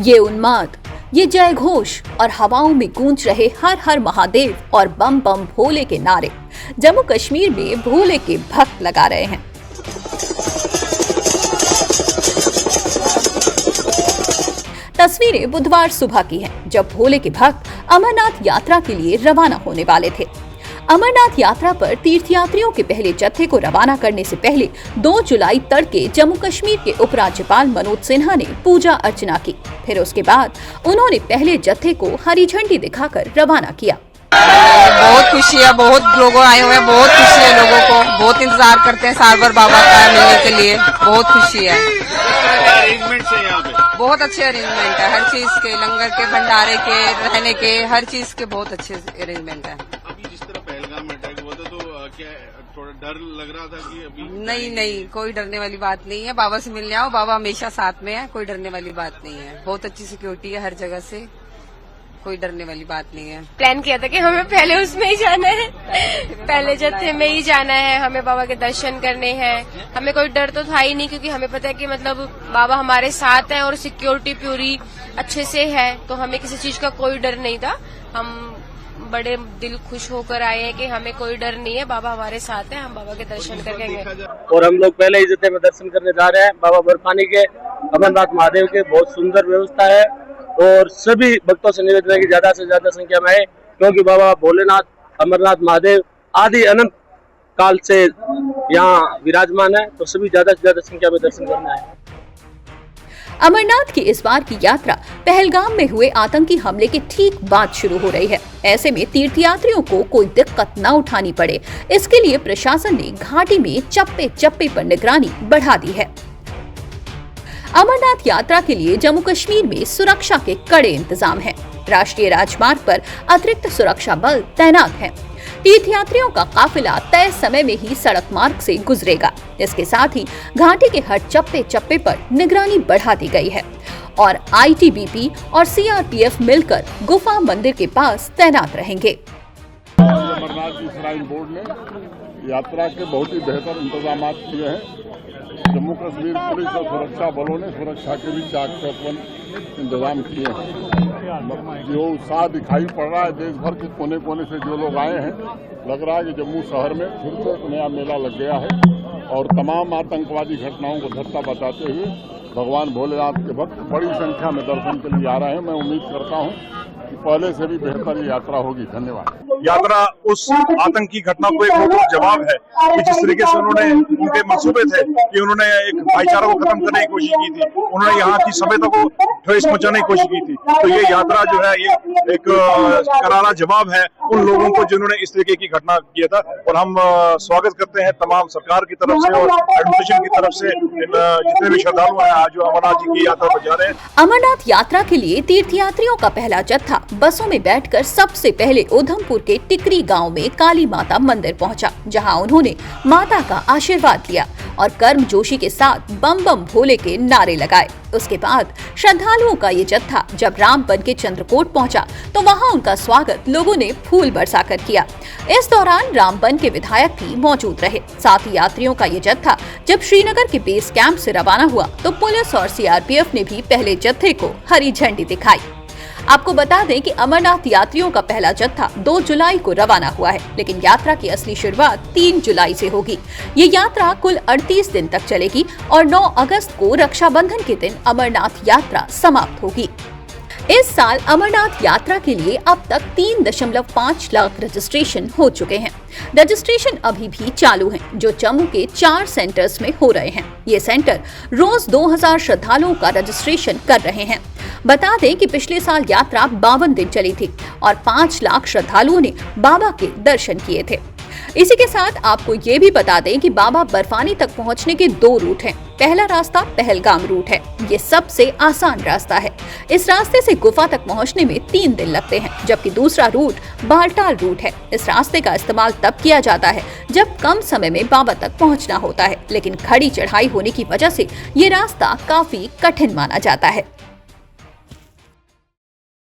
ये उन्माद, ये जय घोष और हवाओं में गूंज रहे हर हर महादेव और बम बम भोले के नारे जम्मू कश्मीर में भोले के भक्त लगा रहे हैं। तस्वीरें बुधवार सुबह की हैं, जब भोले के भक्त अमरनाथ यात्रा के लिए रवाना होने वाले थे। अमरनाथ यात्रा पर तीर्थयात्रियों के पहले जत्थे को रवाना करने से पहले 2 जुलाई तड़के जम्मू कश्मीर के उपराज्यपाल मनोज सिन्हा ने पूजा अर्चना की। फिर उसके बाद उन्होंने पहले जत्थे को हरी झंडी दिखाकर रवाना किया। बहुत खुशी है, बहुत लोग आए हुए हैं, बहुत खुशी है, लोगों को बहुत इंतजार करते हैं साल भर बाबा का मिलने के लिए। बहुत खुशी है। बहुत अच्छे अरेंजमेंट है, हर चीज के, लंगर के, भंडारे के, रहने के, हर चीज के बहुत अच्छे अरेंजमेंट है। अभी जिस तरह पहलगाम में अटैक हुआ था तो क्या थोड़ा डर लग रहा था कि अभी? नहीं, कोई डरने वाली बात नहीं है। बाबा से मिलने आओ, बाबा हमेशा साथ में है, कोई डरने वाली बात नहीं है। बहुत अच्छी सिक्योरिटी है हर जगह से, कोई डरने वाली बात नहीं है। प्लान किया था कि हमें पहले उसमें ही जाना है, पहले जत्थे में ही जाना है, हमें बाबा के दर्शन करने हैं। हमें कोई डर तो था ही नहीं, क्योंकि हमें पता है कि मतलब बाबा हमारे साथ हैं और सिक्योरिटी पूरी अच्छे से है, तो हमें किसी चीज का कोई डर नहीं था। हम बड़े दिल खुश होकर आए हैं कि हमें कोई डर नहीं है, बाबा हमारे साथ है, हम बाबा के दर्शन करेंगे। और हम लोग पहले ही जत्थे में दर्शन करने जा रहे हैं बाबा बर्फानी के, अमरनाथ महादेव के। बहुत सुंदर व्यवस्था है और सभी भक्तों से निवेदन है कि ज्यादा से ज्यादा संख्या में आए, क्योंकि बाबा भोलेनाथ, अमरनाथ महादेव आदि अनंत काल से यहाँ विराजमान है, तो सभी ज्यादा से ज्यादा संख्या में दर्शन करना है। अमरनाथ की इस बार की यात्रा पहलगाम में हुए आतंकी हमले के ठीक बाद शुरू हो रही है। ऐसे में तीर्थयात्रियों को कोई दिक्कत न उठानी पड़े, इसके लिए प्रशासन ने घाटी में चप्पे चप्पे पर निगरानी बढ़ा दी है। अमरनाथ यात्रा के लिए जम्मू कश्मीर में सुरक्षा के कड़े इंतजाम हैं। राष्ट्रीय राजमार्ग पर अतिरिक्त सुरक्षा बल तैनात हैं। तीर्थयात्रियों का काफिला तय समय में ही सड़क मार्ग से गुजरेगा। इसके साथ ही घाटी के हर चप्पे चप्पे पर निगरानी बढ़ा दी गई है और ITBP और CRPF मिलकर गुफा मंदिर के पास तैनात रहेंगे। अमरनाथ जी श्राइन बोर्ड ने यात्रा के बहुत ही बेहतर इंतजाम किए हैं। जम्मू कश्मीर पुलिस और सुरक्षा बलों ने सुरक्षा के भी चाक चौबंद इंतजाम किए हैं। जो उत्साह दिखाई पड़ रहा है देश भर के कोने कोने से जो लोग आए हैं, लग रहा है कि जम्मू शहर में फिर से नया मेला लग गया है और तमाम आतंकवादी घटनाओं को धत्ता बताते हुए भगवान भोलेनाथ के भक्त बड़ी संख्या में दर्शन के लिए आ रहे हैं। मैं उम्मीद करता हूँ कि पहले से भी बेहतर ये यात्रा होगी। धन्यवाद। यात्रा उस आतंकी घटना को एक रोक जवाब है कि जिस तरीके से उन्होंने, उनके मंसूबे थे कि उन्होंने एक भाईचारा को खत्म करने की कोशिश की थी, उन्होंने यहाँ की सभ्यता को ठेस पहुंचाने की कोशिश की थी। तो ये यात्रा जो है ये एक करारा जवाब है उन लोगों को जिन्होंने इस तरीके की घटना किया था। और हम स्वागत करते हैं तमाम सरकार की तरफ से और एडमिनिस्ट्रेशन की तरफ से जितने भी श्रद्धालु हैं आज जो अमरनाथ जी की यात्रा पर जा रहे हैं। अमरनाथ यात्रा के लिए तीर्थयात्रियों का पहला जत्था बसों में बैठकर सबसे पहले उधमपुर के टिकरी गांव में काली माता मंदिर पहुंचा, जहां उन्होंने माता का आशीर्वाद लिया और गर्मजोशी के साथ बम बम भोले के नारे लगाए। उसके बाद श्रद्धालुओं का ये जत्था जब रामबन के चंद्रकोट पहुंचा तो वहां उनका स्वागत लोगों ने फूल बरसाकर किया। इस दौरान रामबन के विधायक भी मौजूद रहे। साथ ही यात्रियों का ये जत्था जब श्रीनगर के बेस कैंप से रवाना हुआ तो पुलिस और CRPF ने भी पहले जत्थे को हरी झंडी दिखाई। आपको बता दें कि अमरनाथ यात्रियों का पहला जत्था 2 जुलाई को रवाना हुआ है, लेकिन यात्रा की असली शुरुआत 3 जुलाई से होगी। ये यात्रा कुल 38 दिन तक चलेगी और 9 अगस्त को रक्षाबंधन के दिन अमरनाथ यात्रा समाप्त होगी। इस साल अमरनाथ यात्रा के लिए अब तक 3.5 लाख रजिस्ट्रेशन हो चुके हैं। रजिस्ट्रेशन अभी भी चालू हैं, जो जम्मू के 4 सेंटर्स में हो रहे हैं। ये सेंटर रोज 2000 श्रद्धालुओं का रजिस्ट्रेशन कर रहे हैं। बता दें कि पिछले साल यात्रा 52 दिन चली थी और 5 लाख श्रद्धालुओं ने बाबा के दर्शन किए थे। इसी के साथ आपको ये भी बता दें कि बाबा बर्फानी तक पहुंचने के 2 रूट हैं। पहला रास्ता पहलगाम रूट है, ये सबसे आसान रास्ता है। इस रास्ते से गुफा तक पहुंचने में 3 दिन लगते हैं, जबकि दूसरा रूट बालटाल रूट है। इस रास्ते का इस्तेमाल तब किया जाता है जब कम समय में बाबा तक पहुंचना होता है, लेकिन खड़ी चढ़ाई होने की वजह से ये रास्ता काफी कठिन माना जाता है।